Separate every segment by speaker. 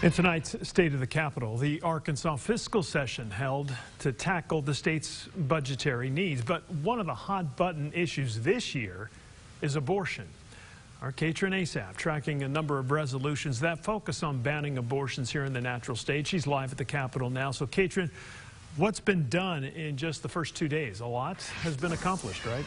Speaker 1: In tonight's State of the Capitol, the Arkansas fiscal session held to tackle the state's budgetary needs. But one of the hot-button issues this year is abortion. Our Katrin Asaph tracking a number of resolutions that focus on banning abortions here in the natural state. She's live at the Capitol now. So, Katrin, what's been done in just the first 2 days? A lot has been accomplished, right?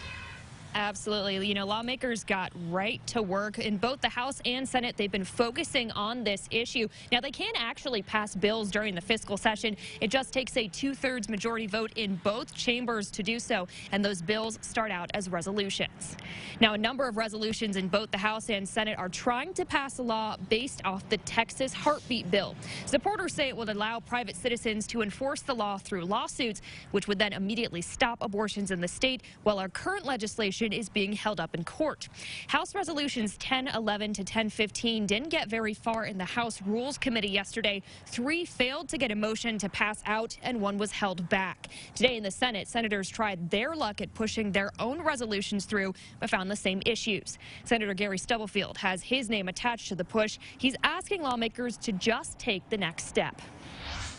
Speaker 2: Absolutely. You know, lawmakers got right to work in both the House and Senate. They've been focusing on this issue. Now, they can actually pass bills during the fiscal session. It just takes a 2/3 majority vote in both chambers to do so, and those bills start out as resolutions. Now, a number of resolutions in both the House and Senate are trying to pass a law based off the Texas heartbeat bill. Supporters say it would allow private citizens to enforce the law through lawsuits, which would then immediately stop abortions in the state, while our current legislation is being held up in court. House resolutions 1011 to 1015 didn't get very far in the House Rules Committee yesterday. 3 failed to get a motion to pass out, and 1 was held back. Today in the Senate, senators tried their luck at pushing their own resolutions through, but found the same issues. Senator Gary Stubblefield has his name attached to the push. He's asking lawmakers to just take the next step.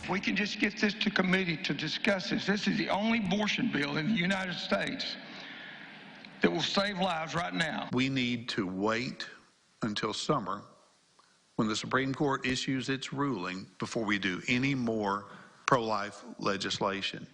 Speaker 3: We can just get this to committee to discuss this. This is the only abortion bill in the United States that will save lives right now.
Speaker 4: We need to wait until summer when the Supreme Court issues its ruling before we do any more pro-life legislation.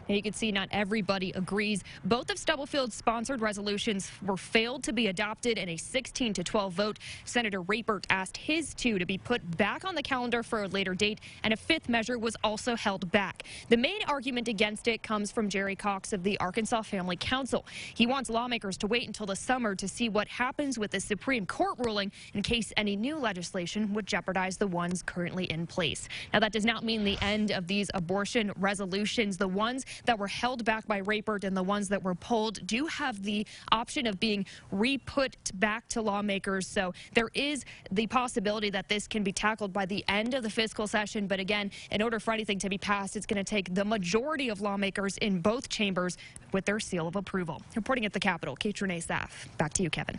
Speaker 2: Now you can see not everybody agrees. Both of Stubblefield's sponsored resolutions were failed to be adopted in a 16-12 vote. Senator Rapert asked his 2 to be put back on the calendar for a later date, and a 5th measure was also held back. The main argument against it comes from Jerry Cox of the Arkansas Family Council. He wants lawmakers to wait until the summer to see what happens with the Supreme Court ruling in case any new legislation would jeopardize the ones currently in place. Now, that does not mean the end of these abortion resolutions. The ones that were held back by Rapert and the ones that were pulled do have the option of being re-put back to lawmakers. So there is the possibility that this can be tackled by the end of the fiscal session. But again, in order for anything to be passed, it's going to take the majority of lawmakers in both chambers with their seal of approval. Reporting at the Capitol, Katrin Asaph. Back to you, Kevin.